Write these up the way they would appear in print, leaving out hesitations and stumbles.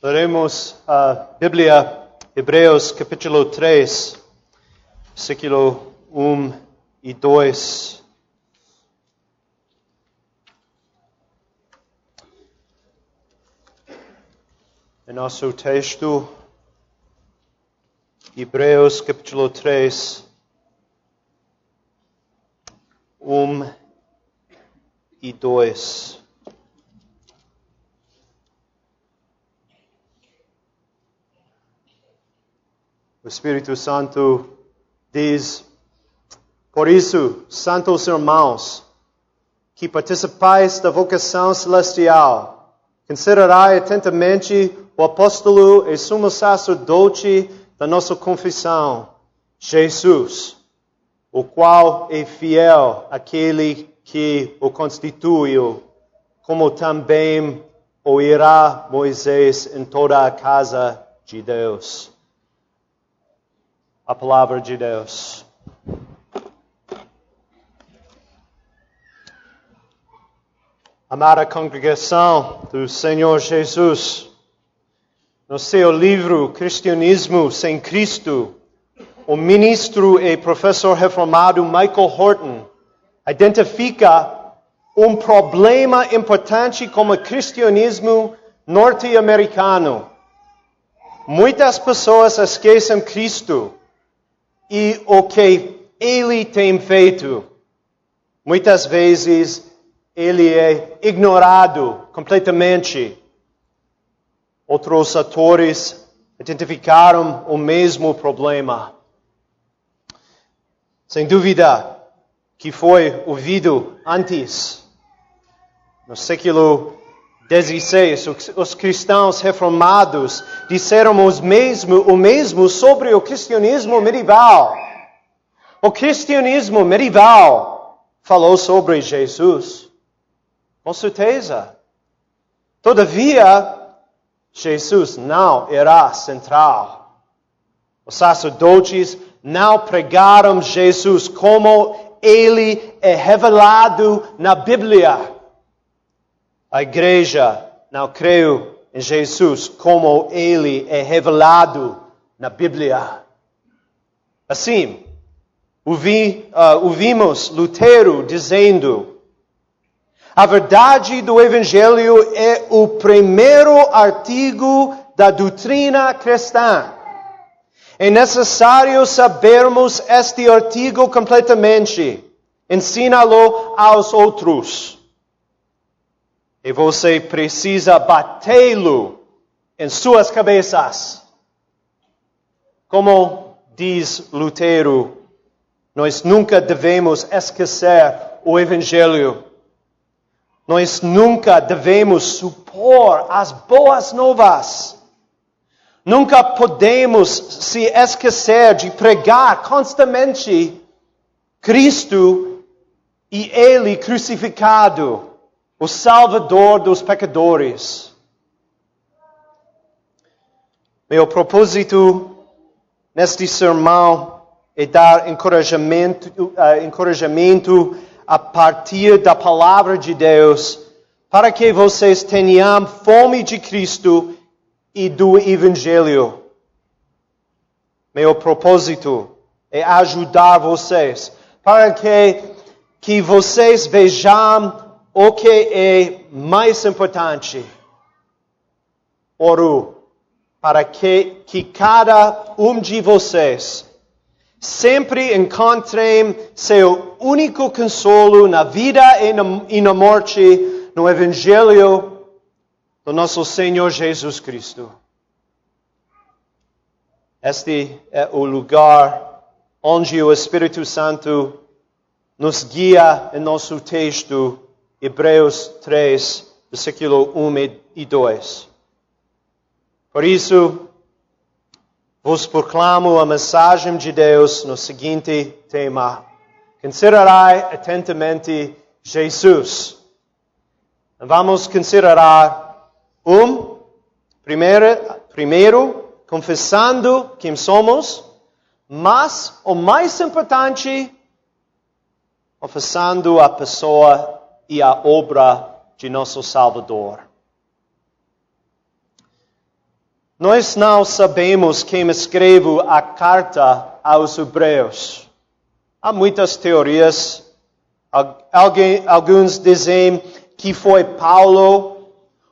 Leremos a Bíblia, Hebreus capítulo 3, versículo 1 e 2. Em nosso texto, Hebreus capítulo 3, 1 e 2. O Espírito Santo diz: por isso, santos irmãos, que participais da vocação celestial, considerai atentamente o apóstolo e sumo sacerdote da nossa confissão, Jesus, o qual é fiel àquele que o constituiu, como também o irá Moisés em toda a casa de Deus. A palavra de Deus. Amada congregação do Senhor Jesus, no seu livro Cristianismo sem Cristo, o ministro e professor reformado Michael Horton identifica um problema importante com o cristianismo norte-americano. Muitas pessoas esquecem Cristo e o que Ele tem feito. Muitas vezes Ele é ignorado completamente. Outros atores identificaram o mesmo problema. Sem dúvida que foi ouvido antes. No século XVI, os cristãos reformados disseram o mesmo sobre o cristianismo medieval. O cristianismo medieval falou sobre Jesus. Com certeza. Todavia, Jesus não era central. Os sacerdotes não pregaram Jesus como Ele é revelado na Bíblia. A igreja não creu em Jesus como Ele é revelado na Bíblia. Assim, ouvimos Lutero dizendo: a verdade do Evangelho é o primeiro artigo da doutrina cristã. É necessário sabermos este artigo completamente, ensiná-lo aos outros. E você precisa batê-lo em suas cabeças. Como diz Lutero, nós nunca devemos esquecer o Evangelho. Nós nunca devemos supor as boas novas. Nunca podemos se esquecer de pregar constantemente Cristo e Ele crucificado, o Salvador dos pecadores. Meu propósito neste sermão é dar encorajamento a partir da palavra de Deus, para que vocês tenham fome de Cristo e do Evangelho. Meu propósito é ajudar vocês, para que vocês vejam o que é mais importante. Oro para que cada um de vocês sempre encontrem seu único consolo na vida e na morte no Evangelho do nosso Senhor Jesus Cristo. Este é o lugar onde o Espírito Santo nos guia em nosso texto, Hebreus 3, versículo 1 e 2. Por isso, vos proclamo a mensagem de Deus no seguinte tema: considerai atentamente Jesus. Vamos considerar primeiro, confessando quem somos, mas o mais importante, confessando a pessoa e a obra de nosso Salvador. Nós não sabemos quem escreveu a carta aos Hebreus. Há muitas teorias. Alguns dizem que foi Paulo,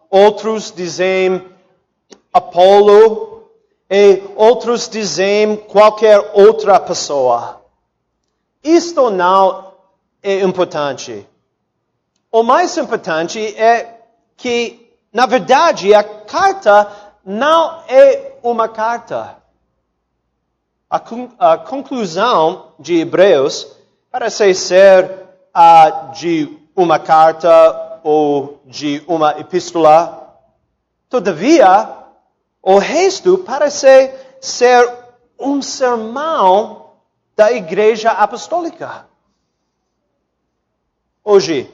outros dizem Apolo, e outros dizem qualquer outra pessoa. Isto não é importante. O mais importante é que, na verdade, a carta não é uma carta. A conclusão de Hebreus parece ser de uma carta ou de uma epístola. Todavia, o resto parece ser um sermão da Igreja Apostólica. Hoje,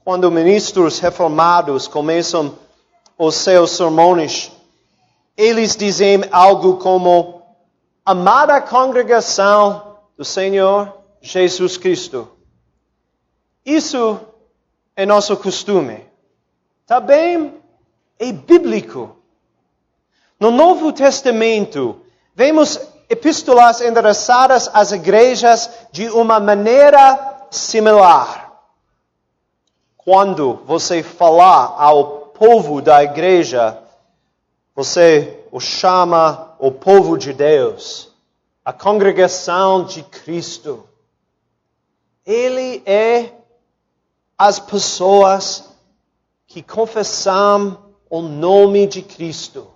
quando ministros reformados começam os seus sermões, eles dizem algo como: amada congregação do Senhor Jesus Cristo. Isso é nosso costume. Também é bíblico. No Novo Testamento, vemos epístolas endereçadas às igrejas de uma maneira similar. Quando você falar ao povo da igreja, você o chama o povo de Deus, a congregação de Cristo. Ele é as pessoas que confessam o nome de Cristo.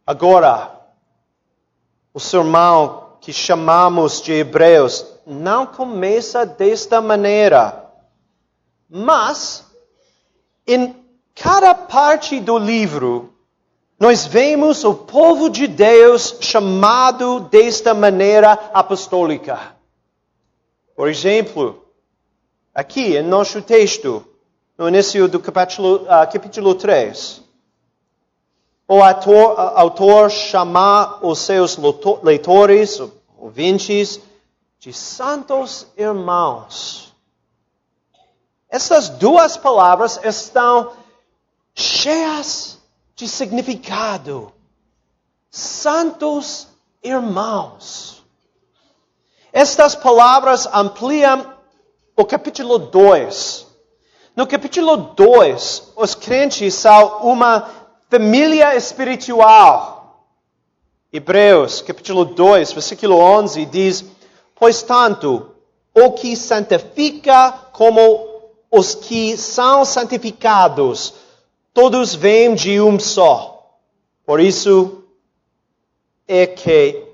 Agora, o sermão que chamamos de Hebreus não começa desta maneira, mas em cada parte do livro nós vemos o povo de Deus chamado desta maneira apostólica. Por exemplo, aqui em nosso texto, no início do capítulo 3, o autor chama os seus leitores, ouvintes, de santos irmãos. Essas duas palavras estão cheias de significado. Santos irmãos. Estas palavras ampliam o capítulo 2. No capítulo 2, os crentes são uma família espiritual. Hebreus, capítulo 2, versículo 11, diz: pois tanto, o que santifica como os que são santificados, todos vêm de um só. Por isso é que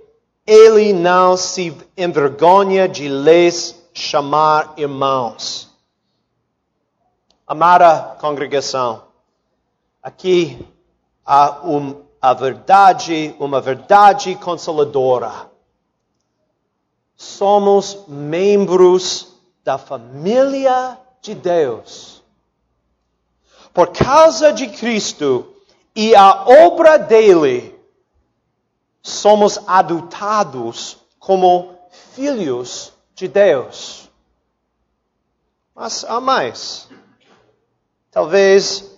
ele não se envergonha de lhes chamar irmãos. Amada congregação, aqui há uma verdade consoladora. Somos membros da família de Deus. Por causa de Cristo e a obra dele, somos adotados como filhos de Deus. Mas há mais. Talvez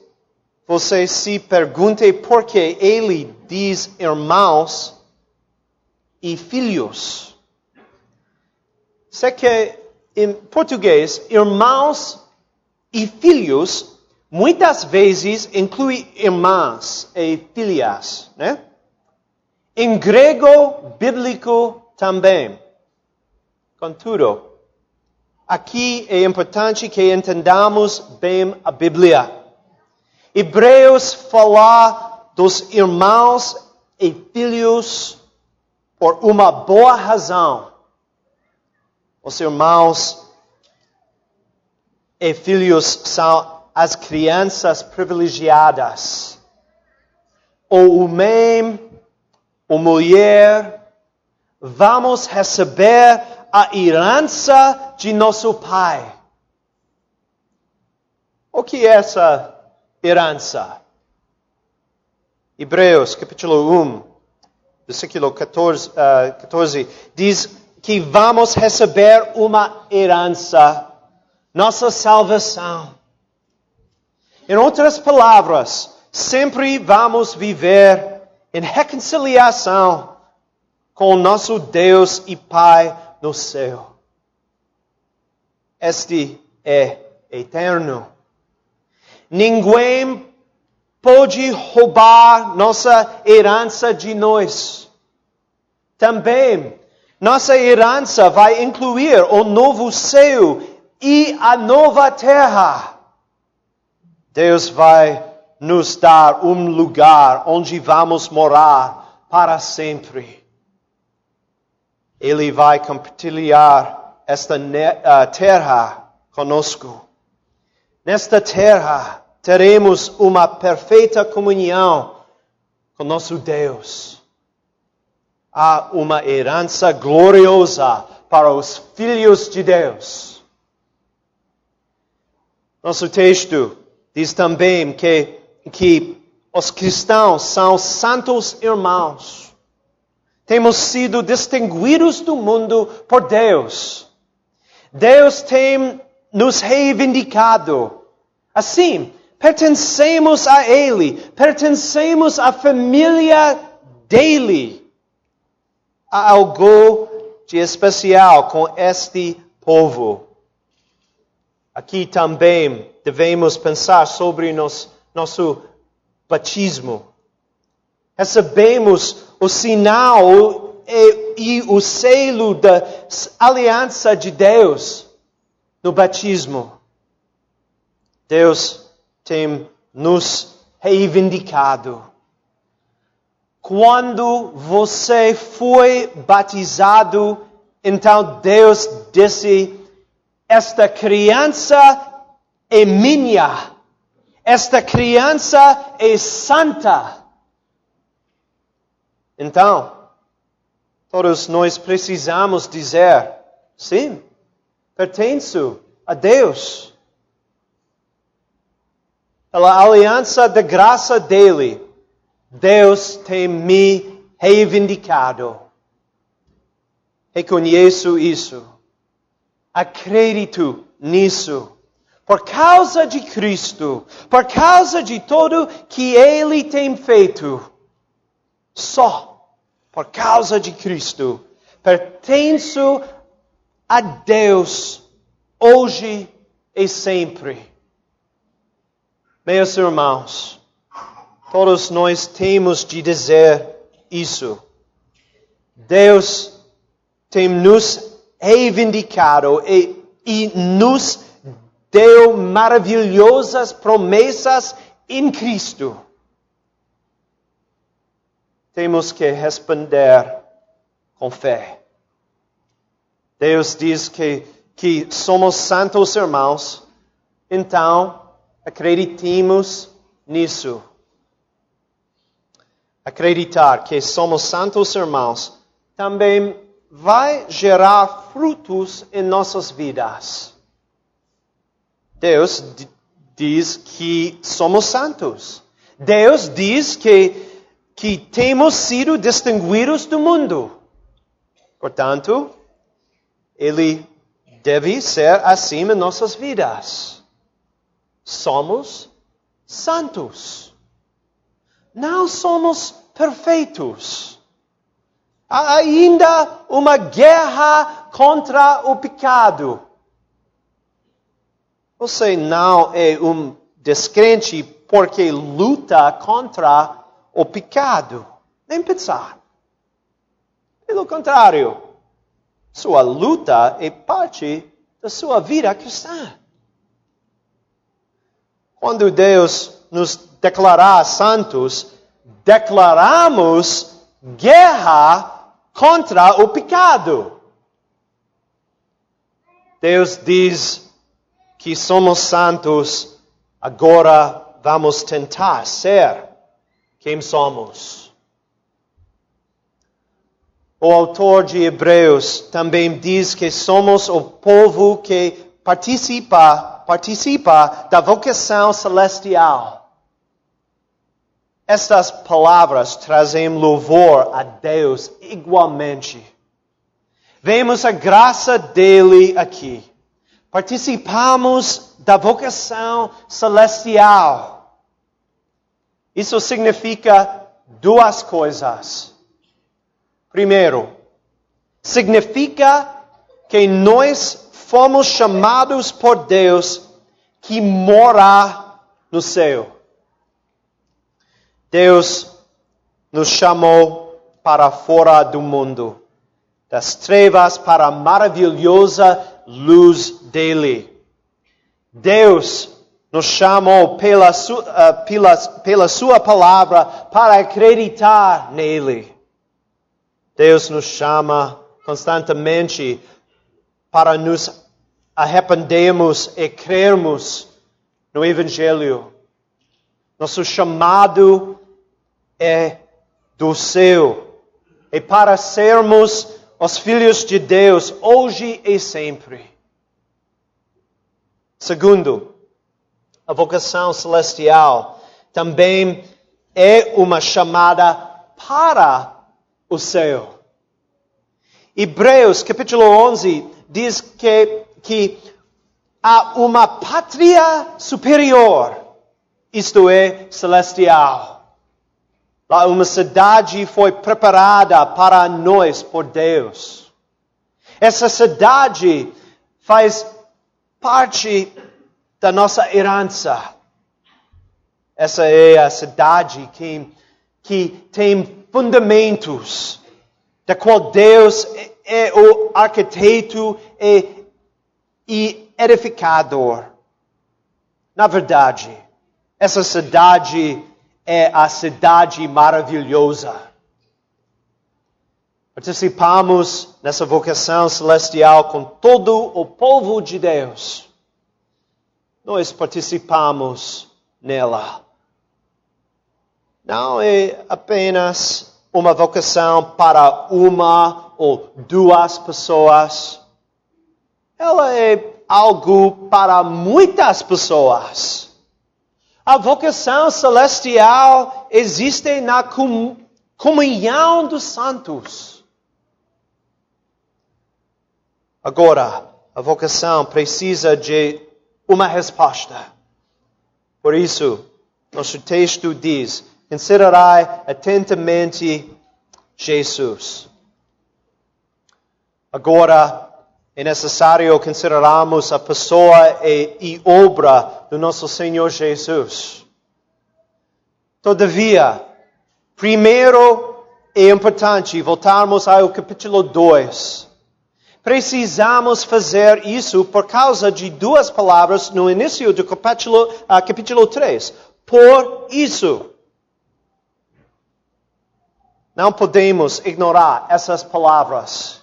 você se pergunte por que ele diz irmãos e filhos. Sei que em português, irmãos e filhos muitas vezes inclui irmãs e filhas, né? Em grego bíblico também. Contudo, aqui é importante que entendamos bem a Bíblia. Hebreus fala dos irmãos e filhos por uma boa razão. Os irmãos e filhos são as crianças privilegiadas. O homem, a mulher, vamos receber a herança de nosso Pai. O que é essa herança? Hebreus, capítulo 1, versículo 14, diz que vamos receber uma herança, nossa salvação. Em outras palavras, sempre vamos viver em reconciliação com nosso Deus e Pai no céu. Este é eterno. Ninguém pode roubar nossa herança de nós. Também, nossa herança vai incluir o novo céu e a nova terra. Deus vai nos dar um lugar onde vamos morar para sempre. Ele vai compartilhar esta terra conosco. Nesta terra, teremos uma perfeita comunhão com nosso Deus. Há uma herança gloriosa para os filhos de Deus. Nosso texto diz também que os cristãos são santos irmãos. Temos sido distinguidos do mundo por Deus. Deus tem nos reivindicado. Assim, pertencemos a Ele, pertencemos à família dEle. Há algo de especial com este povo. Aqui também devemos pensar sobre nosso batismo. Recebemos o sinal e o selo da aliança de Deus no batismo. Deus tem nos reivindicado. Quando você foi batizado, então Deus disse: esta criança é minha. Esta criança é santa. Então, todos nós precisamos dizer: sim, pertenço a Deus. Pela aliança da graça dele, Deus tem me reivindicado. Reconheço isso. Acredito nisso. Por causa de Cristo, por causa de tudo que Ele tem feito, só por causa de Cristo, pertenço a Deus hoje e sempre. Meus irmãos, todos nós temos de dizer isso. Deus tem nos reivindicado e nos deu maravilhosas promessas em Cristo. Temos que responder com fé. Deus diz que somos santos irmãos, então acreditemos nisso. Acreditar que somos santos irmãos também vai gerar frutos em nossas vidas. Deus diz que somos santos. Deus diz que temos sido distinguidos do mundo. Portanto, Ele deve ser assim em nossas vidas. Somos santos. Não somos perfeitos. Há ainda uma guerra contra o pecado. Você não é um descrente porque luta contra o pecado. Nem pensar. Pelo contrário, sua luta é parte da sua vida cristã. Quando Deus nos declarar santos, declaramos guerra contra o pecado. Deus diz que somos santos, agora vamos tentar ser quem somos. O autor de Hebreus também diz que somos o povo que participa da vocação celestial. Estas palavras trazem louvor a Deus igualmente. Vemos a graça dele aqui. Participamos da vocação celestial. Isso significa duas coisas. Primeiro, significa que nós fomos chamados por Deus que mora no céu. Deus nos chamou para fora do mundo, das trevas para a maravilhosa luz dele. Deus nos chamou pela sua palavra para acreditar nele. Deus nos chama constantemente para nos arrependermos e crermos no Evangelho. Nosso chamado é do céu. E para sermos os filhos de Deus, hoje e sempre. Segundo, a vocação celestial também é uma chamada para o céu. Hebreus capítulo 11 diz que há uma pátria superior, isto é, celestial. Lá uma cidade foi preparada para nós por Deus. Essa cidade faz parte da nossa herança. Essa é a cidade que tem fundamentos, da qual Deus é o arquiteto e edificador. Na verdade, essa cidade é a cidade maravilhosa. Participamos nessa vocação celestial com todo o povo de Deus. Nós participamos nela. Não é apenas uma vocação para uma ou duas pessoas. Ela é algo para muitas pessoas. A vocação celestial existe na comunhão dos santos. Agora, a vocação precisa de uma resposta. Por isso, nosso texto diz: considerai atentamente Jesus. Agora, é necessário considerarmos a pessoa e obra do nosso Senhor Jesus. Todavia, primeiro é importante voltarmos ao capítulo 2. Precisamos fazer isso por causa de duas palavras no início do capítulo 3. Por isso. Não podemos ignorar essas palavras.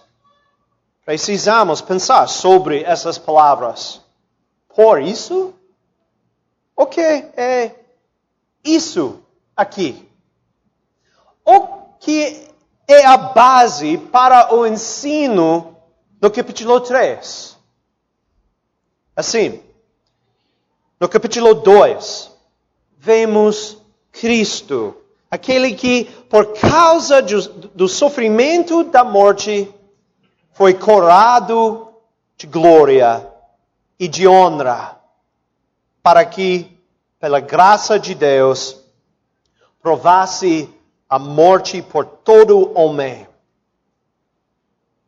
Precisamos pensar sobre essas palavras. Por isso? O que é isso aqui? O que é a base para o ensino no capítulo 3? Assim, no capítulo 2, vemos Cristo, aquele que, por causa do sofrimento da morte, foi coroado de glória e de honra, para que, pela graça de Deus, provasse a morte por todo homem.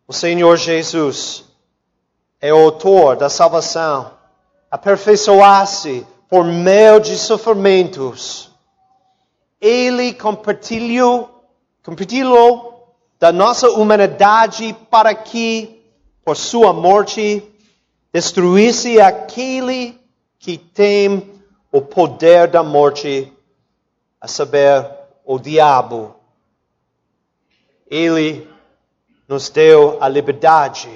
O Senhor Jesus é o autor da salvação, aperfeiçoasse por meio de sofrimentos. Ele compartilhou da nossa humanidade para que, por sua morte, destruísse aquele que tem o poder da morte, a saber, o diabo. Ele nos deu a liberdade.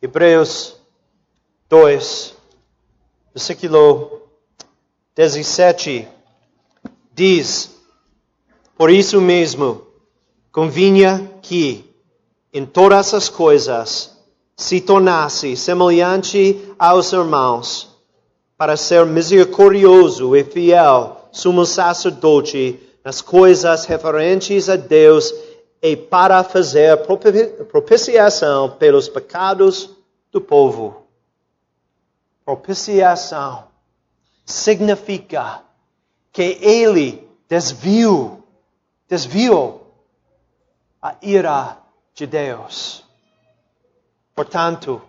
Hebreus 2, versículo 17, diz: por isso mesmo, convinha que, em todas as coisas, se tornasse semelhante aos irmãos, para ser misericordioso e fiel, sumo sacerdote nas coisas referentes a Deus e para fazer propiciação pelos pecados do povo. Propiciação significa que ele desviou a ira de Deus. Portanto,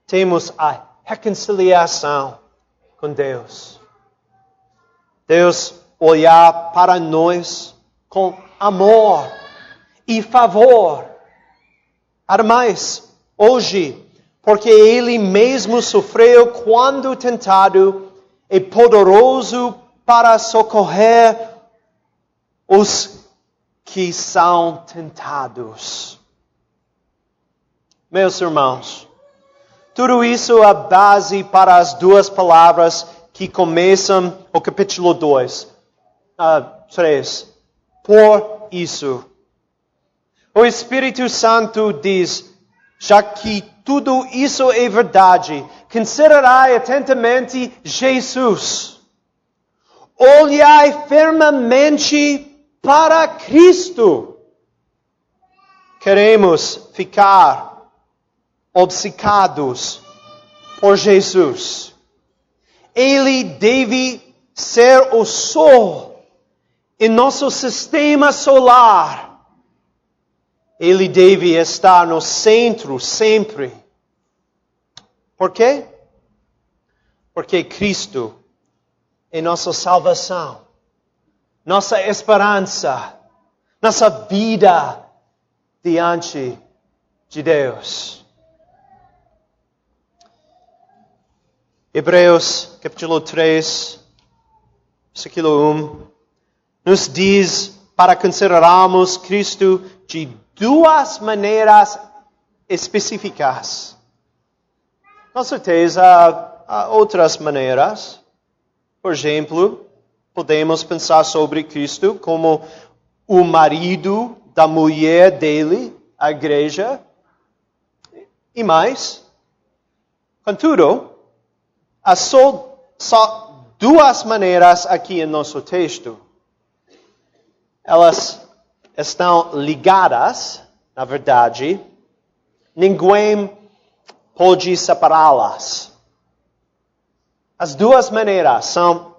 temos a reconciliação com Deus. Deus olhar para nós com amor e favor. Ademais, hoje, porque Ele mesmo sofreu quando tentado, é poderoso para socorrer os que são tentados. Meus irmãos, tudo isso é a base para as duas palavras que começam o capítulo 3. Por isso. O Espírito Santo diz, já que tudo isso é verdade, considerai atentamente Jesus. Olhai firmemente para Cristo. Queremos ficar obcecados por Jesus. Ele deve ser o sol em nosso sistema solar. Ele deve estar no centro sempre. Por quê? Porque Cristo é nossa salvação, nossa esperança, nossa vida diante de Deus. Hebreus capítulo 3, versículo 1, nos diz para considerarmos Cristo de duas maneiras específicas. Com certeza, há outras maneiras. Por exemplo, podemos pensar sobre Cristo como o marido da mulher dele, a igreja, e mais. Contudo, há só duas maneiras aqui em nosso texto. Elas estão ligadas, na verdade. Ninguém pode separá-las. As duas maneiras são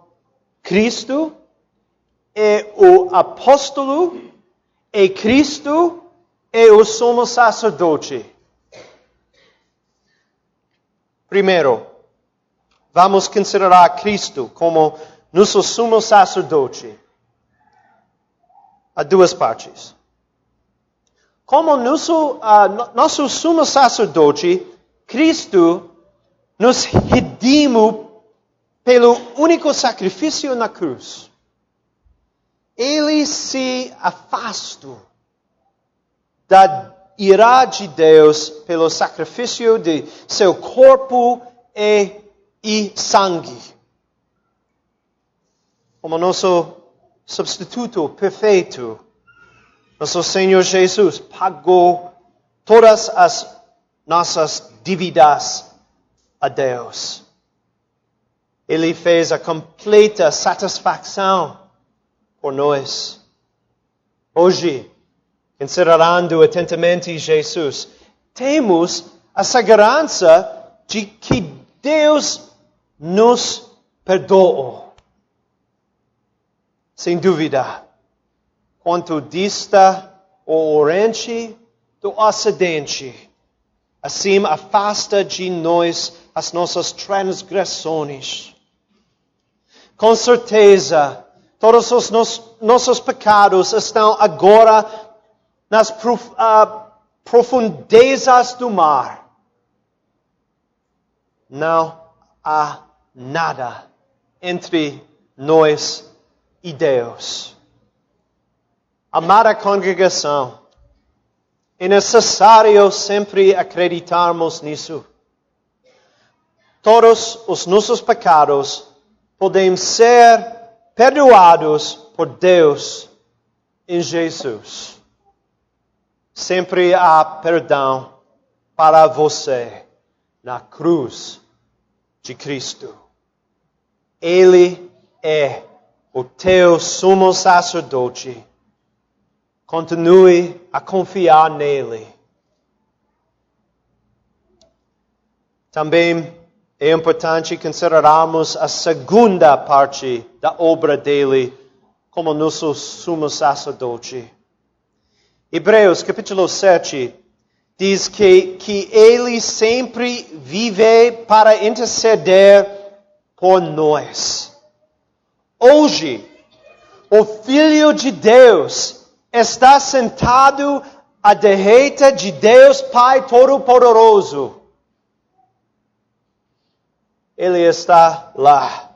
Cristo e o apóstolo, e Cristo e o sumo sacerdote. Primeiro, vamos considerar Cristo como nosso sumo sacerdote. Há duas partes. Como nosso sumo sacerdote, Cristo nos redimiu pelo único sacrifício na cruz. Ele se afastou da ira de Deus pelo sacrifício de seu corpo e sangue. Como nosso substituto perfeito, nosso Senhor Jesus pagou todas as nossas dívidas a Deus. Ele fez a completa satisfação por nós. Hoje, considerando atentamente Jesus, temos a segurança de que Deus nos perdoou. Sem dúvida, quanto dista o Oriente do Ocidente, assim afasta de nós as nossas transgressões. Com certeza, todos os nossos pecados estão agora nas profundezas do mar. Não há nada entre nós e Deus. Amada congregação, é necessário sempre acreditarmos nisso. Todos os nossos pecados podem ser perdoados por Deus em Jesus. Sempre há perdão para você na cruz de Cristo. Ele é o teu sumo sacerdote. Continue a confiar nele. Também é importante considerarmos a segunda parte da obra dele como nosso sumo sacerdote. Hebreus capítulo 7 diz que ele sempre vive para interceder por nós. Hoje, o Filho de Deus está sentado à direita de Deus Pai Todo-Poderoso. Ele está lá,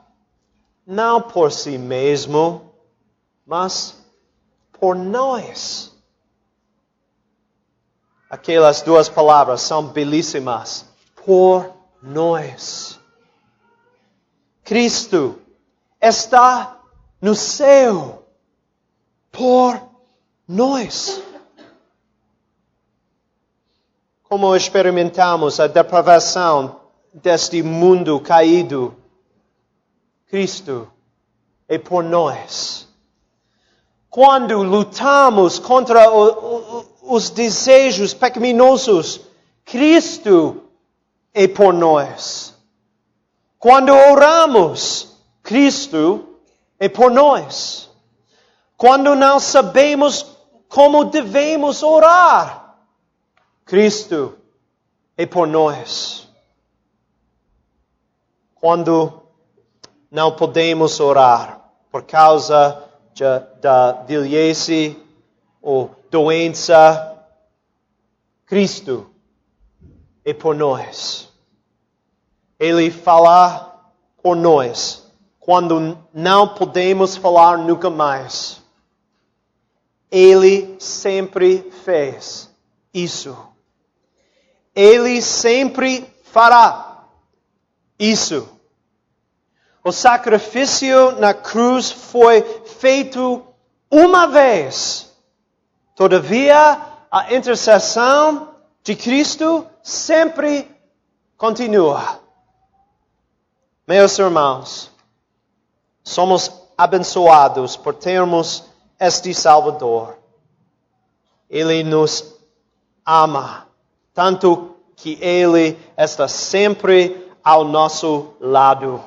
não por si mesmo, mas por nós. Aquelas duas palavras são belíssimas. Por nós. Cristo está no céu por nós. Como experimentamos a depravação deste mundo caído, Cristo é por nós. Quando lutamos contra os desejos pecaminosos, Cristo é por nós. Quando oramos, Cristo é por nós. Quando não sabemos como devemos orar, Cristo é por nós. Quando não podemos orar por causa da velhice ou doença, Cristo é por nós. Ele fala por nós quando não podemos falar nunca mais. Ele sempre fez isso. Ele sempre fará isso. O sacrifício na cruz foi feito uma vez. Todavia, a intercessão de Cristo sempre continua. Meus irmãos, somos abençoados por termos este Salvador. Ele nos ama, tanto que Ele está sempre ao nosso lado.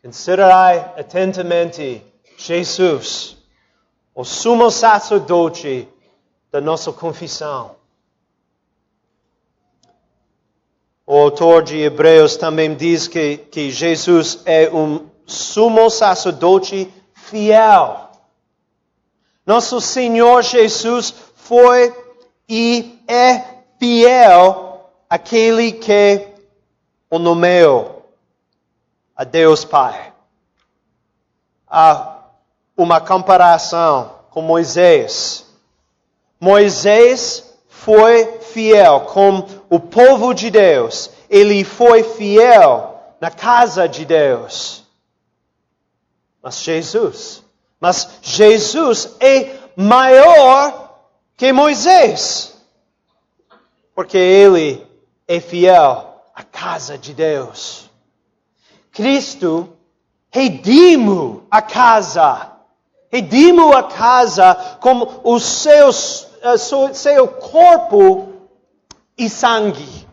Considerai atentamente Jesus, o sumo sacerdote da nossa confissão. O autor de Hebreus também diz que Jesus é um sumo sacerdote fiel. Nosso Senhor Jesus foi e é fiel àquele que o nomeou, a Deus Pai. Há uma comparação com Moisés. Moisés foi fiel com o povo de Deus. Ele foi fiel na casa de Deus. Mas Jesus é maior que Moisés. Porque ele é fiel à casa de Deus. Cristo redimiu a casa. Redimiu a casa com o seu corpo e sangue.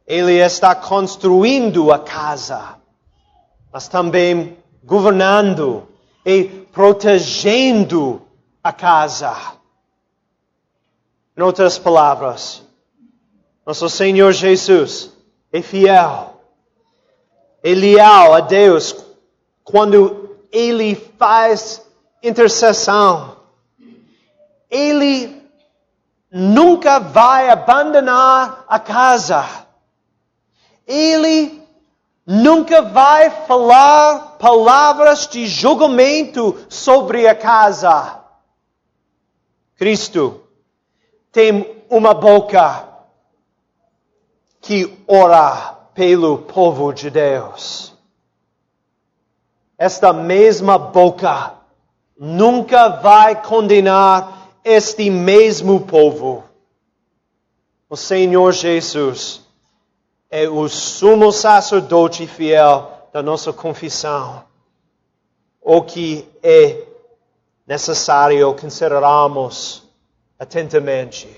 Ele está construindo a casa, mas também governando e protegendo a casa. Em outras palavras, nosso Senhor Jesus é fiel, é leal a Deus quando Ele faz intercessão. Ele nunca vai abandonar a casa. Ele nunca vai falar palavras de julgamento sobre a casa. Cristo tem uma boca que ora pelo povo de Deus. Esta mesma boca nunca vai condenar este mesmo povo. O Senhor Jesus é o sumo sacerdote fiel da nossa confissão. O que é necessário considerarmos atentamente.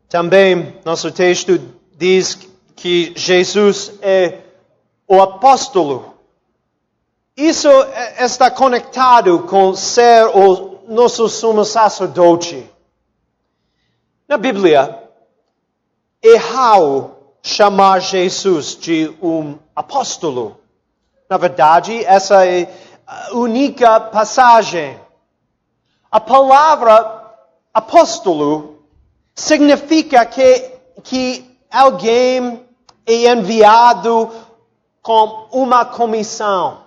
Também, nosso texto diz que Jesus é o apóstolo. Isso está conectado com ser o nosso sumo sacerdote. Na Bíblia, é raro chamar Jesus de um apóstolo. Na verdade, essa é a única passagem. A palavra apóstolo significa que alguém é enviado com uma comissão.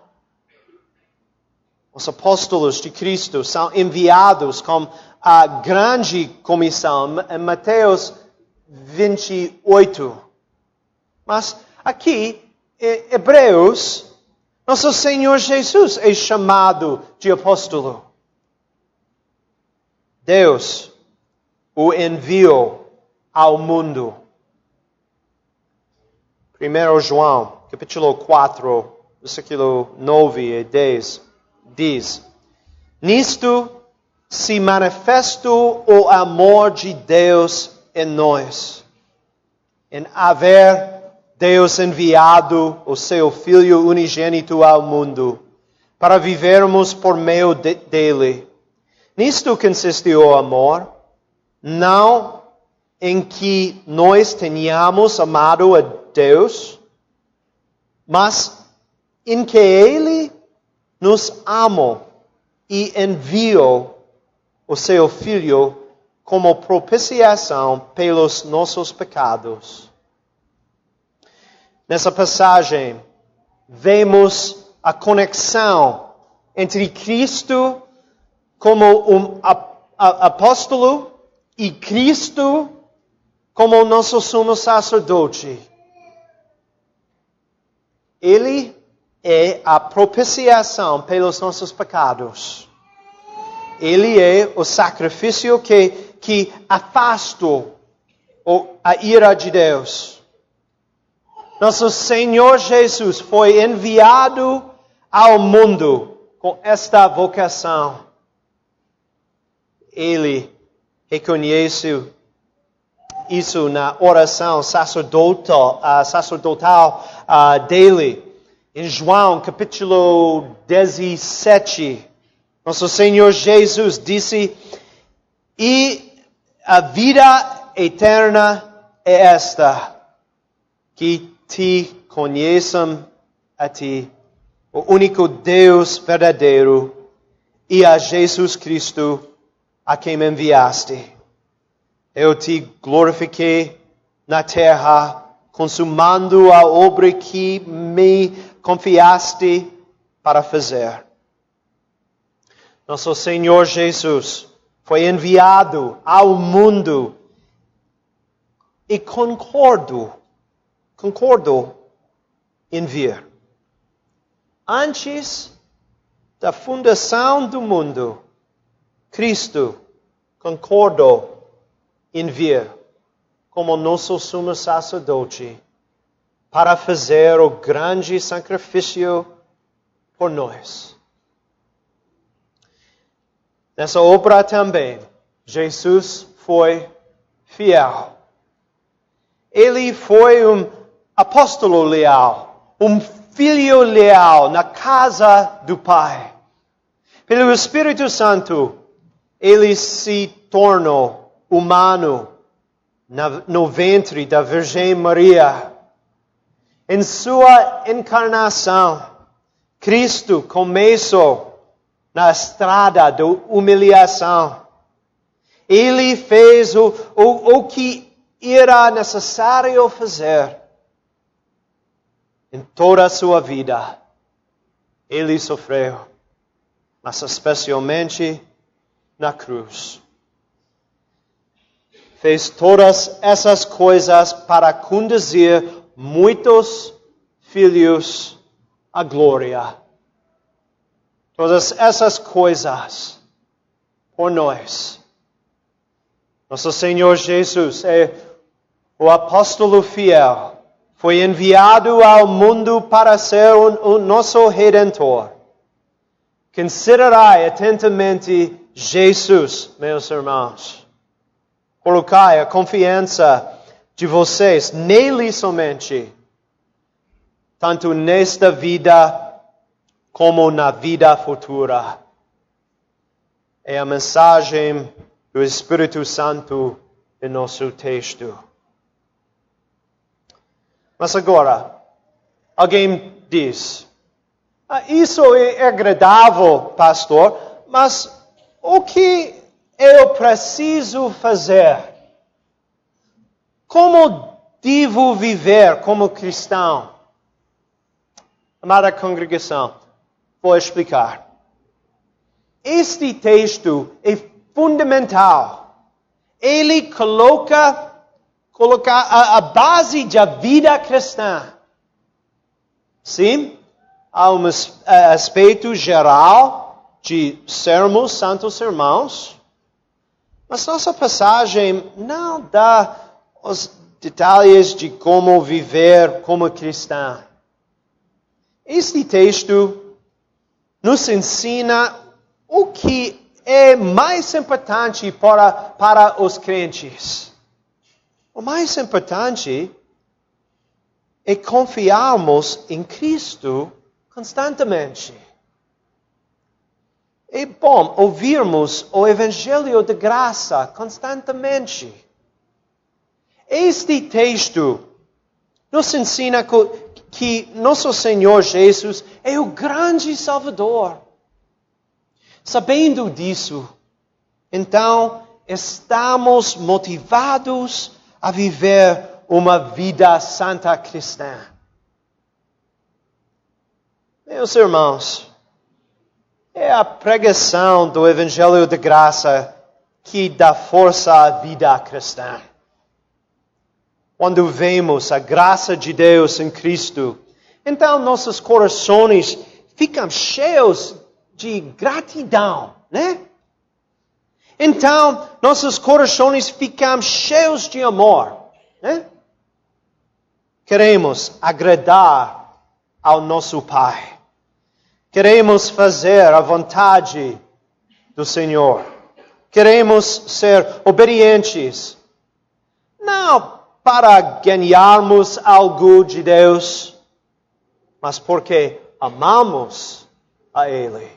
Os apóstolos de Cristo são enviados com a grande comissão em Mateus 28. Mas aqui, em Hebreus, nosso Senhor Jesus é chamado de apóstolo. Deus o enviou ao mundo. 1 João, capítulo 4, versículo 9 e 10, diz: Nisto se manifestou o amor de Deus em nós, em haver Deus enviado o seu Filho unigênito ao mundo, para vivermos por meio dele. Nisto consiste o amor, não em que nós tenhamos amado a Deus, mas em que Ele nos amou e enviou o seu Filho como propiciação pelos nossos pecados. Nessa passagem, vemos a conexão entre Cristo como um apóstolo e Cristo como nosso sumo sacerdote. Ele é a propiciação pelos nossos pecados. Ele é o sacrifício que afastou a ira de Deus. Nosso Senhor Jesus foi enviado ao mundo com esta vocação. Ele reconhece isso na oração sacerdotal dele. Em João, capítulo 17, nosso Senhor Jesus disse: E a vida eterna é esta, que te conheçam a ti, o único Deus verdadeiro, e a Jesus Cristo, a quem me enviaste. Eu te glorifiquei na terra, consumando a obra que me confiaste para fazer. Nosso Senhor Jesus foi enviado ao mundo e concordou em vir. Antes da fundação do mundo, Cristo concordou em vir como nosso sumo sacerdote para fazer o grande sacrifício por nós. Nessa obra também, Jesus foi fiel. Ele foi um apóstolo leal, um filho leal na casa do Pai. Pelo Espírito Santo, ele se tornou humano no ventre da Virgem Maria. Em sua encarnação, Cristo começou na estrada da humilhação. Ele fez o que era necessário fazer. Em toda a sua vida, ele sofreu, mas especialmente na cruz. Fez todas essas coisas para conduzir muitos filhos à glória. Todas essas coisas por nós. Nosso Senhor Jesus é o apóstolo fiel. Foi enviado ao mundo para ser o nosso Redentor. Considerai atentamente Jesus, meus irmãos. Colocai a confiança de vocês nele somente, tanto nesta vida como na vida futura. É a mensagem do Espírito Santo em nosso texto. Mas agora, alguém diz, isso é agradável, pastor, mas o que eu preciso fazer? Como devo viver como cristão? Amada congregação, vou explicar. Este texto é fundamental. Ele coloca a base da vida cristã. Sim, há um aspecto geral de sermos santos irmãos, mas nossa passagem não dá os detalhes de como viver como cristão. Este texto nos ensina o que é mais importante para os crentes. O mais importante é confiarmos em Cristo constantemente. É bom ouvirmos o Evangelho de graça constantemente. Este texto nos ensina que nosso Senhor Jesus é o grande Salvador. Sabendo disso, então estamos motivados a viver uma vida santa cristã. Meus irmãos, é a pregação do Evangelho de graça que dá força à vida cristã. Quando vemos a graça de Deus em Cristo, então nossos corações ficam cheios de gratidão, né? Então, nossos corações ficam cheios de amor, né? Queremos agradar ao nosso Pai. Queremos fazer a vontade do Senhor. Queremos ser obedientes. Não para ganharmos algo de Deus, mas porque amamos a Ele.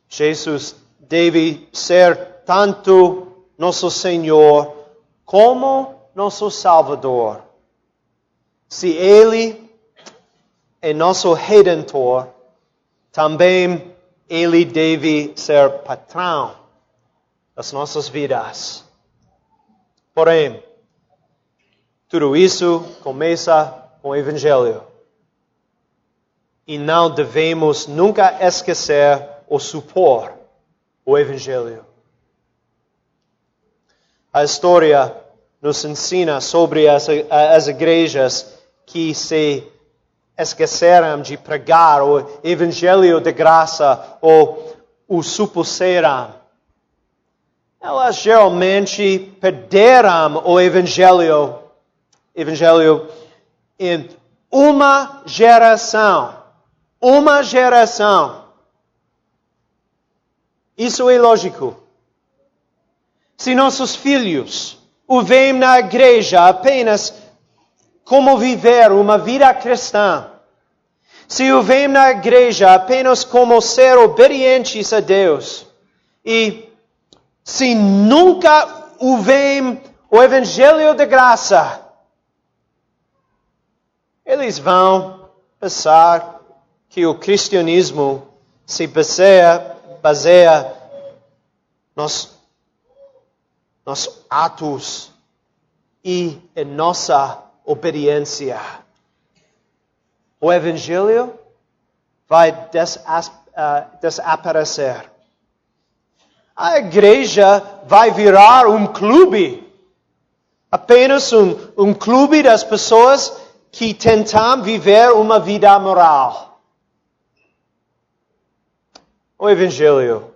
Jesus deve ser tanto nosso Senhor como nosso Salvador. Se Ele é nosso Redentor, também Ele deve ser patrão das nossas vidas. Porém, tudo isso começa com o Evangelho. E não devemos nunca esquecer ou supor o Evangelho. A história nos ensina sobre as igrejas que se esqueceram de pregar o Evangelho de graça ou o supuseram. Elas geralmente perderam o Evangelho em uma geração. Uma geração. Isso é lógico. Se nossos filhos o veem na igreja apenas como viver uma vida cristã, se o veem na igreja apenas como ser obedientes a Deus, e se nunca o veem o Evangelho de graça, eles vão pensar que o cristianismo se baseia nos atos e em nossa obediência. O Evangelho vai desaparecer. A igreja vai virar um clube. Apenas um clube das pessoas que tentam viver uma vida moral. O Evangelho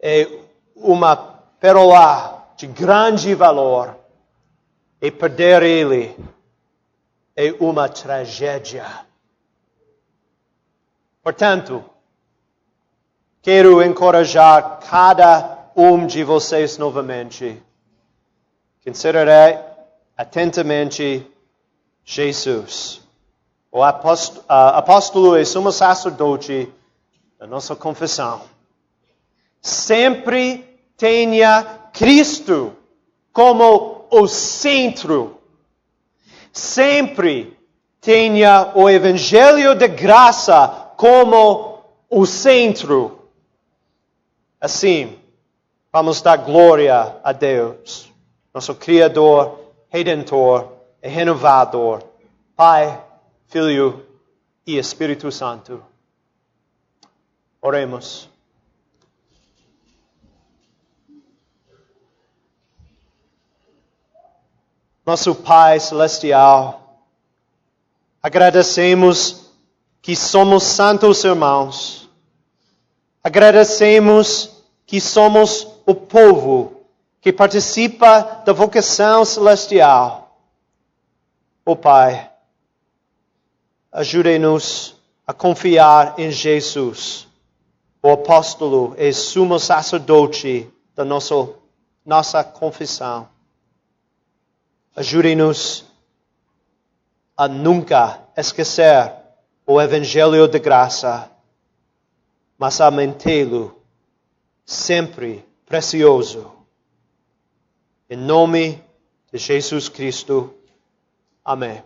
é uma pérola de grande valor. E perder ele é uma tragédia. Portanto, quero encorajar cada um de vocês novamente. Considerei atentamente Jesus, o apóstolo e sumo sacerdote da nossa confissão. Sempre tenha Cristo como o centro. Sempre tenha o Evangelho de graça como o centro. Assim, vamos dar glória a Deus, nosso Criador, Redentor e Renovador, Pai, Filho e Espírito Santo. Oremos. Nosso Pai Celestial, agradecemos que somos santos irmãos. Agradecemos que somos o povo que participa da vocação celestial. Ó Pai, ajude-nos a confiar em Jesus, o apóstolo e sumo sacerdote da nossa confissão. Ajude-nos a nunca esquecer o Evangelho de graça, mas a mantê-lo sempre precioso. Em nome de Jesus Cristo. Amém.